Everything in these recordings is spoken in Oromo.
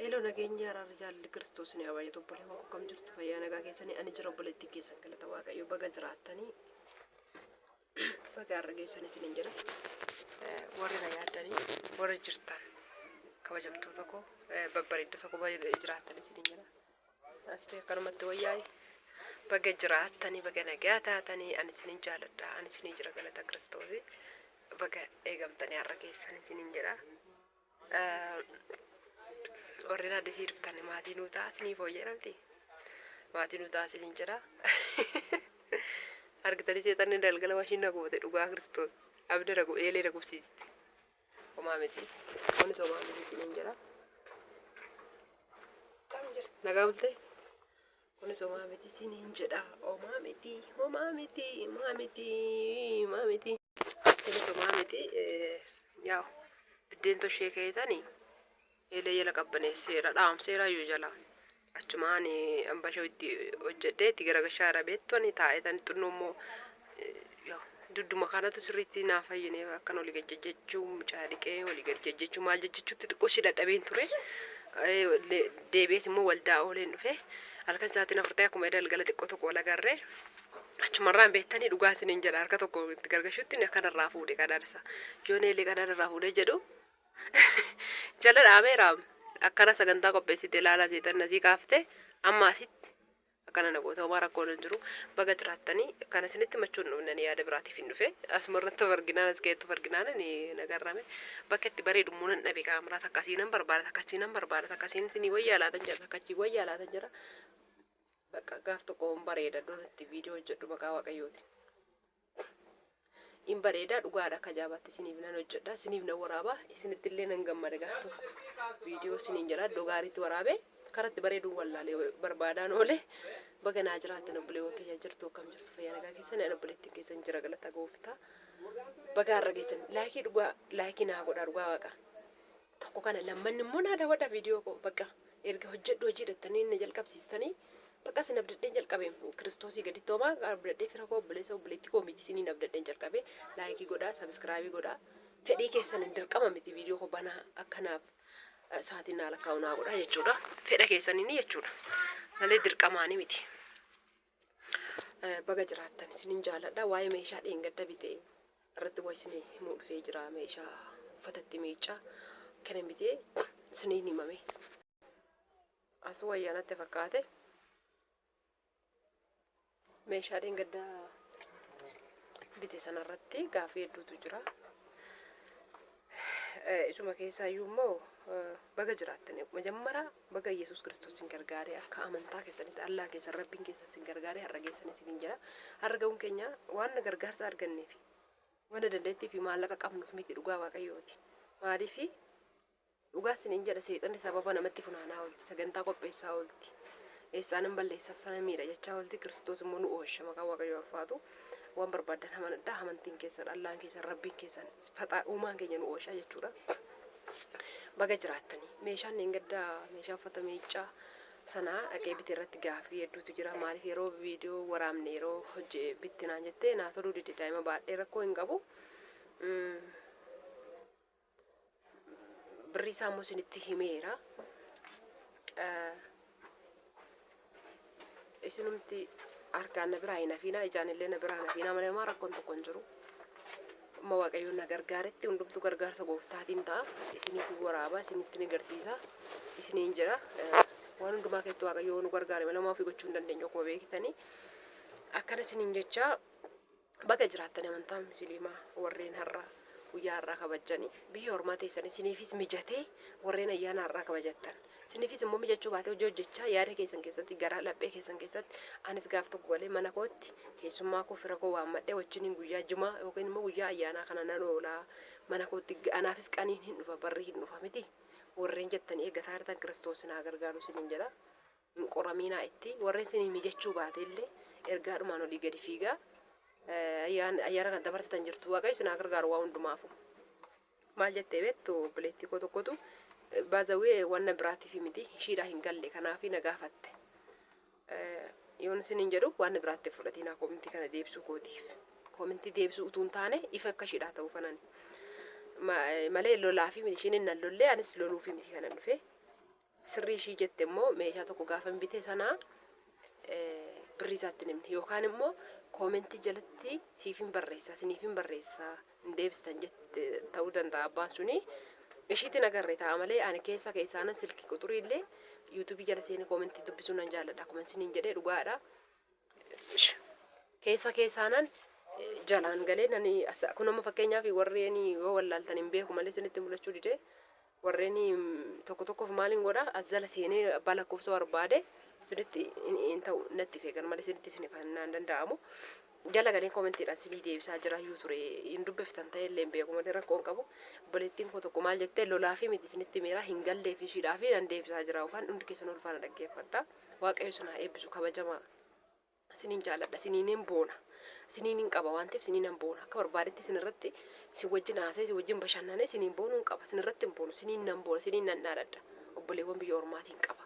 Elo nageenya araara jaalli Kiristoos ni habaayatu obboleewwan koo kam jirtu fayyaa nagaa keessanii ani jira obboleettii keessan galata waaqayyo baga jiraattanii baga har'a geessanii isiniin jedha warri na yaaddanii warri jirtan kabajamtoota koo babbareeddota koo baga jiraattanii isiniin jedha astee akkanumatti wayyaa'e baga jiraattanii baga nagaa taatanii ani isiniin jaaladha ani isiniin jira galata Kiristoos baga eegamtanii har'a geessanii isiniin jedha warreen addisii dhuftanii maatii nuu ta'a isiniif hooyyadhamti maatii nuu ta'a isiniin jedha argitanii seexanni dalgala washiin nagoote dhugaa Kiristoos abda dhagu eelee dhagubsiisti homaa miti kunis homaa miti isiniin jedha nagaa bulte kunis homaa miti isiniin jedha homaa miti homaa miti homaa miti homaa miti kunis homaa miti yaa'u biddeen toshee keetanii eelee jala qabbaneesseera dhaamseera iyyuu jala achumaan ambashoo itti hojjedhee itti garagashaadha beektonni taa'etan xinnoo immoo dudduma kanatu sirriitti naaf fayyinee akkan olii gajjajjechuu mucaa dhiqee olii gajjajjechuu maal jechuutti xiqqoo ishee dadhabeen ture deebi'ees immoo waldaa ooleen dhufe halkan isaatiin afurtee akkuma dalgala xiqqoo tokko wal agarree achumarraan beektanii dhugaa isiniin jedha harka tokko itti gargashuutti akkanarraa fuudhe qadaadasa yoon eelee qadaadharraa fuudhee jedhu jala dhaameera akkana sagantaa qopheessite ilaalaa seetan asii kaafte amma asitti akkana nagoota homaa rakkoon hin jiru baga jiraattanii kana isinitti machuun dhufnanii yaada biraatiif hin dhufe asumarratti arginaan as keessatti arginaan ni nagarrame bakka itti bareedu immoo nan dhabe kaamiraas akkasiinan barbaada akkasiinan barbaada akkasiin isinii wayyaa laatan jira akkachii wayyaa laatan jira bakka gaaf tokko bareeda doon itti viidiyoo hojjedhu maqaa waaqayyooti. In bareeda dhugaadha kajaabatti isiniif nan hojjedha isiniif nan waraaba isinitti illee nan gammada gaaf tokko viidiyoo isiniin jedha iddoo gaariitti waraabe karatti bareeduun wallaalee barbaadaan oole baga naa jiraattan obboleewwan kiyya jirtu akkam jirtu fayyaa nagaa keessan obboleettiin keessan jira galata gooftaa baga har'a geessan laayikii dhugaa laayikii naa godhaa dhugaa waaqa tokko kana lammanni immoo naa daawwadha viidiyoo koo bakka erga hojjedhu hojii hidhattanii inni jalqabsiistanii bakka isin abdaddeen jalqabeen Kiristoosii gadi toomaa abdaddee fira koo obboleessa obboleettii koo miti isiniin abdaddeen jalqabee laayikii godhaa sabiskiraabii godhaa fedhii keessan hin dirqama miti viidiyoo koo banaa akkanaaf sa'aatiin naa lakkaa'u naa godhaa jechuudha fedha keessaniin jechuudha malee dirqamaanii miti baga jiraattan isiniin jaaladha waa'ee meeshaa dheengadda bitee irratti waa isinii himuu dhufee jira meeshaa uffatatti miicaa kana bitee isiniin himame as wayyaanatti fakkaate meeshaaleen gaddaa bite sanarratti gaafii hedduutu jira isuma keessaa iyyuu immoo baga jiraattanii majammara baga Yesuus Kiristoos hin gargaaree akka amantaa keessanitti Allah keessan Rabbiin keessan sin gargaaree har'a geessanii isiniin jira har'a ga'uun keenya waan gargaarsa arganneef waan dandeettii fi maallaqa qabnuuf miti dhugaa waaqayyooti maaliif dhugaa isiniin jedha seexanni sababa namatti funaanaa oolti sagantaa qopheessaa oolti eessaanin balleessaa sana miidha jechaa oolti Kiristoos immoo nu oolcha maqaa waaqayyoo ulfaatu waan barbaadan amanadha amantiin keessan Allaan keessan Rabbiin keessan faxaa uumaan keenya nu oolcha jechuudha baga jiraattanii meeshaan dheengaddaa meeshaa uffata miicaa sanaa dhaqee bitee irratti gaafii hedduutu jira maaliif yeroo viidiyoo waraabne yeroo hojii bittinaan jettee naa toluu didde daa'ima baadhee rakkoo hin qabu birrii isaa immoo isinitti himeera isinumti harkaan na biraa hin hafiinaa ijaan illee na biraa hin hafiinaa malee maa rakkoon tokko hin jiru amma waaqayyoon na gargaaretti hundumtu gargaarsa gooftaatiin ta'a isiniif waraabaa isinitti ni garsiisa isiniin jira waan hundumaa keessatti waaqayyoo nu gargaare malee maa ofii gochuu hin dandeenyu akkuma beektanii akkana isiniin jecha baga jiraattanii amantaa musliimaa warreen har'a guyyaa har'aa kabajanii biyya ormaa teessan isiniifis mijatee warreen ayyaana har'aa kabajattan isiniifis immoo mijachuu baatee hojii hojjechaa yaada keessan keessatti garaa laphee keessan keessatti anis gaaf tokko galee mana kootti keessummaa koo fira koo waammadhee wajjiniin guyyaa jimaa yookiin immoo guyyaa ayyaanaa kana nan oolaa mana kootti anaafis qaniin hin dhufa barri hin dhufa miti warreen jettanii eeggataa jirtan Kiristoos naa gargaaru isiniin jedha hin qoramiinaa itti warreen isiniin mijachuu baate illee ergaadhumaan olii gadi fiigaa ayyaana kan dabarsitan jirtu waaqayyo isin haa gargaaru waa hundumaafu maal jettee beektu obboleettii koo tokkotu baazawee wanna biraatiif miti ishiidhaa hin galle kanaaf na gaafatte yoon isiniin jedhu waan biraatti fudhatinaa koomintii kana deebisuu kootiif koomintii deebisuu utuu hin taane ifa akka ishiidhaa ta'uu fanani malee lolaa fi miti ishiin hin lollee anis loluu fi miti kana dhufe sirrii ishii jette immoo meeshaa tokko gaafa bitee sanaa birrii isaatti nimti yookaan immoo koomentii jalatti siifin barreessa siniifin barreessa hin deebistan jette ta'uu danda'a abbaan suni ishiitiin agarre ta'a malee ani keessaanan silkii quxurii illee yuutuubii jala seenii koomentii dubbisuu nan jaalladha akkuma isiniin jedhee dhugaadha keessaanan jalaan galee nani kun amma fakkeenyaaf warreen yoo wallaaltan hin beeku malee isinitti mul'achuu dide warreen tokkoof maaliin godha as jala seenee abbaa lakkoofsa barbaade sinitti hin ta'u natti feegan malee sinitti sinifannaan danda'amu jala galeen koomentiidhaan sinii deebisaa jira yoo ture hin dubbiftan ta'e illee hin beeku malee rakkoon qabu obboleettiin koo tokko maal jettee lolaa fi miti sinitti miira hin gallee fi shiidhaa fi nan deebisaa jira yookaan hundi keessan ulfaana dhaggeeffadha waaqayyo sinaa eebbisu kabajamaa siniin jaalladha siniin boona siniin qaba waan ta'eef siniin boona akka barbaadetti sinirratti si wajjin haasee si wajjin bashannanee siniin boonuun qaba sinirratti hin boonu siniin nan boona siniin nan dhaadadha obboleewwan biyya ormaatiin qaba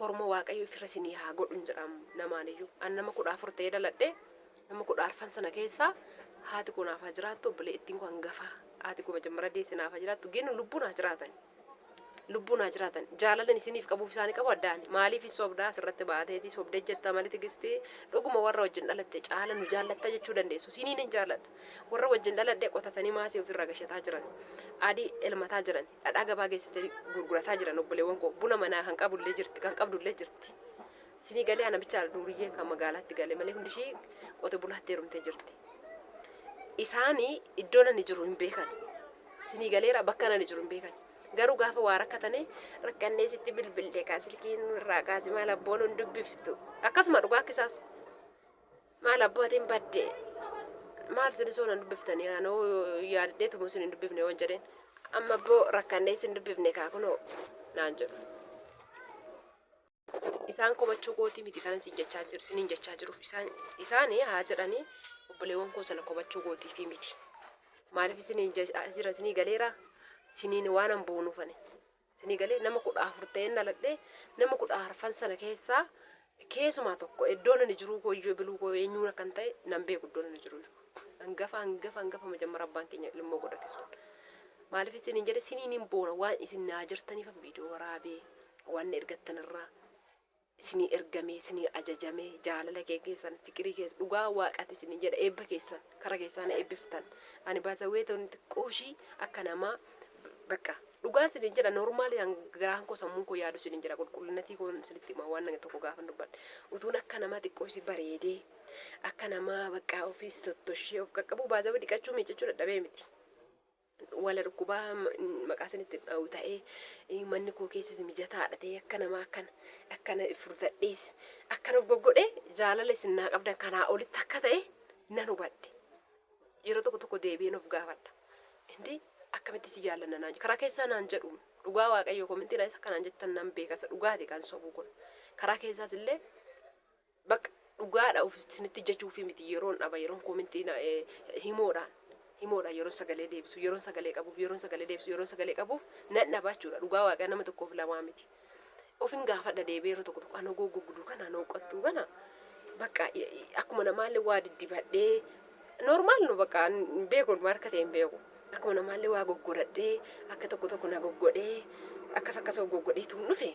horma waaqayyo ifira sinii haa godhun jedhamu namaaniyyuu an nama 14 ta'ee dhaladhe nama 14 sana keessaa haati koo naaf haa jiraattu obboleettiin koo hangafa haati koo majammara deesse naaf haa jiraattu ginu lubbuun haa jiraatan jaalalan isiniif qabuuf isaanii qabu addaan maaliif sobdaa asirratti baateeti sobdee jetta malee tigistii dhuguma warra wajjin dhalatte caala nu jaallatta jechuu dandeessu siniin hin jaalladha warra wajjin dhaladhe qotatanii maasii ofirraa gashataa jiran adii elmataa jiran dhadhaa gabaa geessitanii gurgurataa jiran obboleewwan koo buna manaa kan qabullee jirti kan qabdullee jirti sinii galee ana bicha duuriyyeen kan magaalaatti galee malee hundi ishii qote bulaatti heerumtee jirti isaanii iddoo nani jiru hin beekan sinii galeera bakka nani jiru hin beekan garuu gaafa waa rakkatanii rakkannee sitti bilbilee kaasilkiin irraa kaasi maal abboon hin dubbiftu akkasuma dhugaa akkisaas maal abbootiin baddee maal sin soon hin dubbiftanii anoo yaadadhee tumuu sin hin dubbifne waan jedheen amma abboo rakkannee sin dubbifne kaakunoo naan jedhu isaan komachuu kootii miti kanan siniin jechaa jiruuf isaanii haa jedhanii obboleewwan koo sana komachuu kootii fi miti maaliif siniin jira sinii galeera siniin waan an boonuufane sinii galee nama 14 ta'een dhaladhee nama 14 sana keessaa keessumaa tokko iddoon ani jiru koo iyyoo biluu koo eenyuun akkan ta'e nan beeku iddoon ani jiru hangafa majammara abbaan keenya ilmoo godhate sun maaliif siniin jedhe siniin hin boona waan isin naa jirtaniif viidiyoo waraabee waan ergattanirraa isinii ergamee isinii ajajamee jaalala keessan fikirii keessa dhugaa waaqati isinii jedha eebba keessan kara keessaan eebbiftan ani baasawwee ta'uun xiqqooshii akka namaa bakka dhugaa isinii jedha normaali garaan koo sammuun koo yaadu isinii jedha qulqullinatii koo isinitti himaa waan nama tokko gaafa dubbadhe utuun akka namaa xiqqooshii bareedee akka namaa bakka ofiis tottoshee of qaqqabu baasawwee dhiqachuu miiccachuu dadhabee miti wala dhukkubaa maqaa isinitti dha'u ta'ee manni koo keessas mijataadha ta'ee akka namaa akkana furtadhees akkana of goggodhee jaalala isin naa qabdan kanaa olitti akka ta'e nan hubadhe yeroo tokko deebiin of gaafadha indi akkamitti si jaallanna naan karaa keessaa naan jedhu dhugaa waaqayyo komentiin isa kanaan jettan nan beekasa dhugaati kan sobu kun karaa keessaas illee bakka dhugaadha ofisinitti jechuufi miti yeroon dhaba yeroon komentiin himoodha yeroo sagalee deebisu yeroon sagalee qabuuf nan dhabachuudha dhugaa waaqayyo nama tokkoof lamaa miti ofin gaafadha deebee yeroo tokko anoo goggoguduu kana anoo qottuu kana bakka akkuma namaallee waa diddibadhee normaal nu bakka beekun marka ta'e hin beeku akkuma namaallee waa goggoradhee akka tokko na goggodhee akkas goggodhee tuun dhufe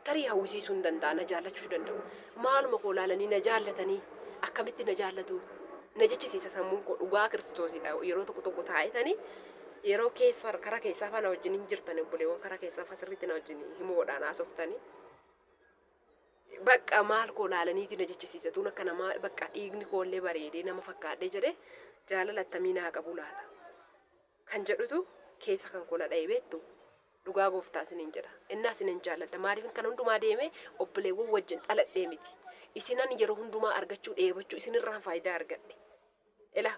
tarii hawwisiisuu hin danda'a na jaallachuu danda'u maaluma koo laalanii na jaallatanii akkamitti na jaallatu na jechisiisa sammuun koo dhugaa kiristoosidha yeroo tokko taa'etanii yeroo keessa karaa keessaa faana wajjin hin jirtan obboleewwan karaa keessaa fasirriitti na wajjin himoodhaan haasoftanii bakka maal koo laalaniiti na jechisiisatuun akka namaa bakka dhiigni koollee bareedee nama fakkaadhee jedhee jaalala attamii naa qabu laata kan jedhutu keessa kan koo na dha'e beektu dhugaa gooftaa isiniin jedha innaa isinin jaalladha maaliif kan hundumaa deeme obboleewwan wajjin dhaladhee miti isinan yeroo hundumaa argachuu dheebachuu isinirraan faayidaa argadhe ela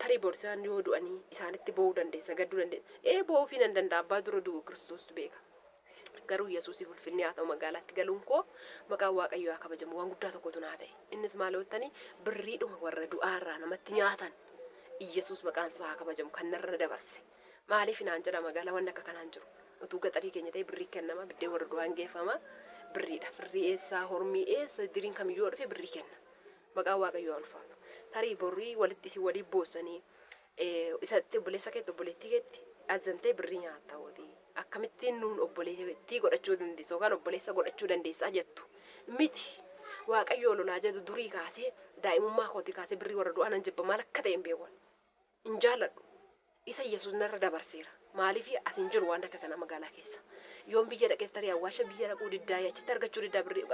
tarii boorsaan yoo du'anii isaanitti bo'uu dandeessa gadduu dandeessa bo'uu fi nan danda'a abbaa dura du'u kiristoos beeka garuu yesuusiif ulfinni haa ta'u magaalaatti galuun koo maqaan waaqayyoo haa kabajamu waan guddaa tokkotu naa ta'e innis maal hoottanii birriidhuma warra du'aarraa namatti nyaatan Yesuus maqaan isaa haa kabajamu kan narra dabarse maaliif naan jedha magaalaa waan akka kanaan jiru utuu gaxarii keenya ta'e birrii kennama biddeen warra du'aan geeffama birriidha firrii eessaa hormii eessa diriin kamiyyoo dhufe birrii kenna maqaan waaqayyoo ulfaatu tarii borrii walitti si walii boossanii isatti obboleessa keetti obboleettii keetti azantee birrii nyaatta wooti akkamittiin nuun obboleettii godhachuu dandeessa yookaan obboleessa godhachuu dandeessaa jettu miti. Waaqayyo lolaa jedhu durii kaasee daa'imummaa kooti kaasee birrii warra du'aa nan jibba maal akka ta'e hin beeku. Hin jaalladhu. Isa Yesuus narra dabarseera. Maaliif asin jiru waan akka kana magaalaa keessa. Yoon biyya dhaqees tarii awwaasha biyya dhaquu diddaa achitti argachuu diddaa birrii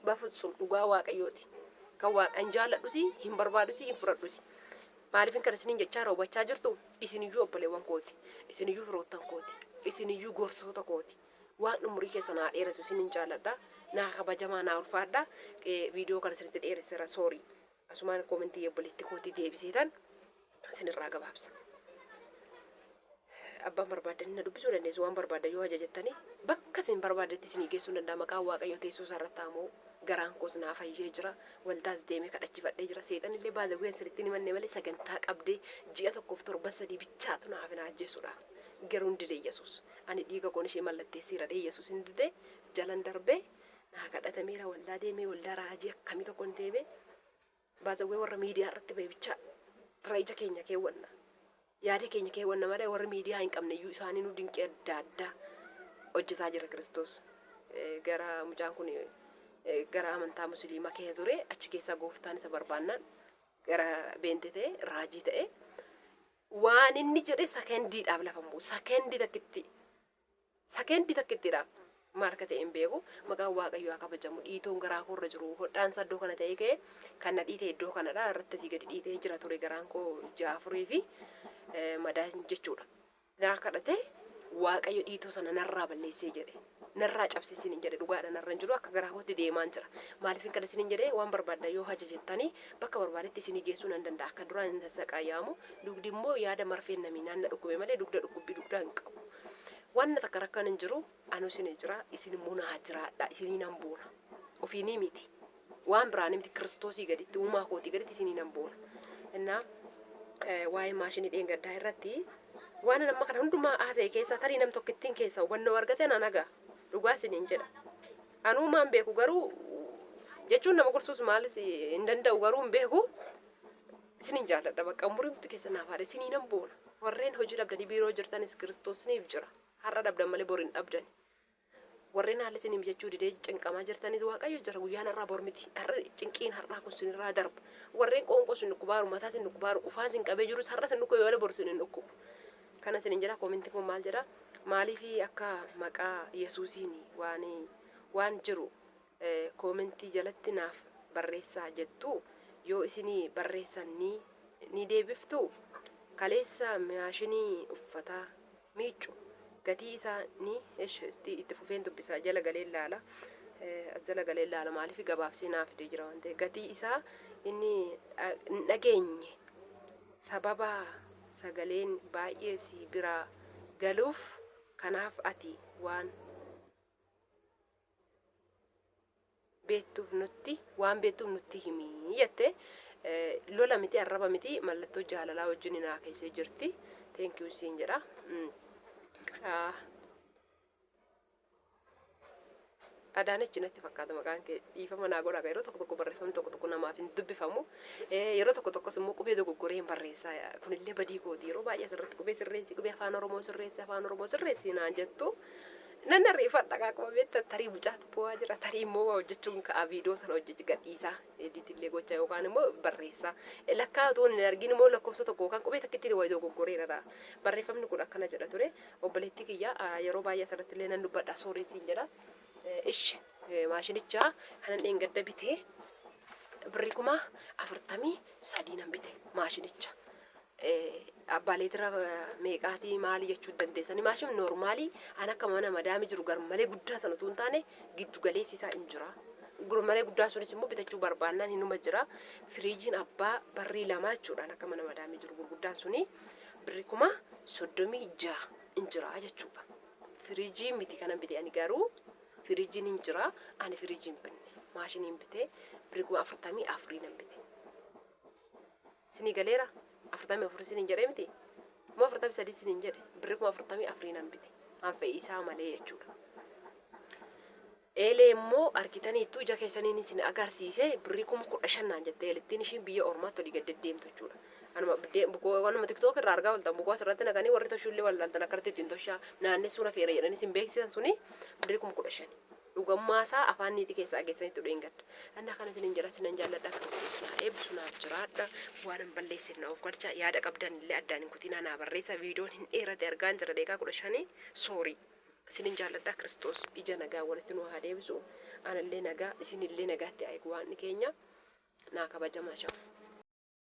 bafutsum dhugaa Waaqayyooti. Kan Waaqan jaalladhusi hin barbaadusi hin fudhadhusi. Maaliif kan isiniin jechaa hubachaa jirtu isiniyyuu obboleewwan kooti. Isiniyyuu firoottan kooti. Isiniyyuu gorsoota kooti. Waan umurii keessa naa dheeressu isiniin jaalladha. Naa kabajamaa naa ulfaadha. Viidiyoo kana isinitti dheeresseera soorii. Asumaan koomentii obboleetti kooti deebiseetan isinirraa gabaabsa. Abbaan barbaadan na dubbisuu dandeessu waan barbaadan yoo ajajattanii bakka isin barbaadetti isinii geessuu danda'a maqaa Waaqayyoo teessoo isaarratti ammoo garaan koos naa fayyee jira waldaas deemee kadhachifadhee jira seexan illee baazee guyyaa sirriitti ni mannee malee sagantaa qabdee ji'a tokkoof torban sadii bichaatu naaf na ajjeessuudha garuu hin dide Yesuus ani dhiiga koon ishee mallatteessiira dhee Yesuus hin dide jalan darbee naa kadhatameera waldaa deemee waldaa raajii akkamii tokko hin deemee baazee warra miidiyaa irratti ba'e bichaa raija keenya keewwanna. Yaada keenya keewwanna malee warri miidiyaa hin qabne iyyuu isaanii nu dinqii adda addaa hojjetaa jira Kiristoos. Gara mucaan kun gara amantaa musliimaa keessa ture achi keessaa gooftaan isa barbaannaan gara beente ta'e raajii ta'e waan inni jedhe sakendiidhaaf lafamu sakendii takkittiidhaaf maal akka ta'e hin beeku maqaan Waaqayyoo haa kabajamu dhiitoon garaa koorra jiru hodhaan saddoo kana ta'e ka'e kan na dhiite iddoo kanadha irratti asii gadi dhiitee jira ture garaan koo jaafurii fi madaa jechuudha. Naa kadhate Waaqayyo dhiitoo sana narraa balleessee jedhe narraa cabsisin hin jedhe dhugaadha narra hin jiru akka garaa kootti deemaan jira. Maaliif kana isin hin jedhe waan barbaadan yoo ajajettanii bakka barbaadetti isinii geessuu nan danda'a akka duraan hin sassaqaayyaamu dugdi immoo yaada marfeen namii naanna dhukkube malee dugda dhukkubbii dugdaa hin qabu. Waan takka rakkan hin jiru anu isin jira isin immoo naa jiraadha isinii nan boona ofiinii miti waan biraan miti Kiristoosii gaditti uumaa kootii gaditti isinii nan boona. Innaa waa'ee maashinii dheengaddaa irratti waan nama kana hundumaa haasa'e keessaa tarii nam tokkittiin keessa hubannoo argate nan agaa dhugaa isiniin jedha. Anuumaan beeku garuu jechuun nama gorsuus maalis hin danda'u garuu hin beeku isiniin jaalladha bakka umurimti keessa naaf haadha isinii nan boona. Warreen hojii dhabdanii biiroo jirtanis Kiristoosniif jira har'a dhabdan malee boriin dhabdani. Warreen haalli isiniif jechuu didee cinqamaa jirtanis Waaqayyo jira guyyaan har'aa bor miti har'a cinqiin har'aa kun sinirraa darba. Warreen qoonqoo sin dhukkubaaru mataa sin dhukkubaaru ufaan sin qabee jirus har'a sin dhukkubee malee bor sin hin dhukkubu. Kana isiniin jedha koomentiin kun maal jedha maaliif akka maqaa Yesuusiin waan jiru koomentii jalatti naaf barreessaa jettu yoo isinii barreessan ni deebiftu kaleessa maashinii uffataa miiccu gatii isaa ni itti fufeen dubbisaa jala galee ilaala jala galee ilaala maaliif gabaabsee naaf fidee jira waan ta'eef gatii isaa inni dhageenye sababa sagaleen baay'ee si biraa galuuf kanaaf ati waan beektuuf nutti himi jette lola miti arraba miti mallattoo jaalalaa wajjin naa keessee jirti. Thank you siin jedha. Adaanechi natti fakkaata maqaan kee dhiifama naa godhaa yeroo tokko barreeffamni tokko namaaf hin dubbifamu yeroo tokkos immoo qubee dogoggoree hin barreessaa kunillee badii kooti yeroo baay'ee asirratti qubee afaan oromoo sirreessi naan jettu nan ariifadha qaaquma beekta tarii mucaatu bu'aa jira tarii immoo hojjechuun ka'a viidiyoo sana hojjechi gadhiisaa ediitillee gochaa yookaan immoo barreessaa lakkaa'utuun hin argin immoo lakkoofsa tokko yookaan qubee takkitti wayii dogoggoreera ta'a barreeffamni kun akkana jedha ture obboleettii kiyya yeroo baay'ee asirratti illee nan dubbadha sooriitiin jedha. Ishi maashinicha kanan dheengadda bitee birrii 43 nan bite maashinicha abbaa leetira meeqaatii maali jechuu dandeessanii maashin noormaalii an akka mana madaami jiru garmalee guddaa sana utuu hin taane giddu galeessi isaa hin jira garmalee guddaa sunis immoo bitachuu barbaannaan hinuma jira firiijiin abbaa barrii 2 jechuudhaan akka mana madaami jiru gurguddaan suni birrii 36 hin jira jechuudha firiijii miti kanan bite ani garuu firiijiin hin jira ani firiijiin binne maashiniin bitee birrii 44 nan bite sinii galeera 44 sinin jedhee miti moo 43 sinin jedhe birrii 44 nan bite an fe'i isaa malee jechuudha. Eelee immoo argitaniittuu ija keessaniin isin agarsiise birrii 15,000 naan jettee eelettiin ishiin biyya ormaatti olii gad deddeemtu jechuudha. anuma bukoo wanuma tiktok irraa argaa waltan bukoo asirratti naqanii warri toshullee waldaltan akkarti ittiin toshaa naannessuun afeera jedhanii isin beeksisan suni birrii 15,000 dhugammaasaa afaan niitii keessaa geessanitti dheengadda anna kana isin jira sinan jaalladha Kiristoos na eebbisu naaf jiraadha waan hin balleessiif na of galcha yaada qabdan illee addaan hin kutinaa naa barreessa viidiyoon hin dheerate argaan jira deeqaa 15 soorii isin jaalladha Kiristoos ija nagaa walitti nu haa deebisu anallee nagaa isinillee nagaatti eegu waan keenya naa kabajamaa shafu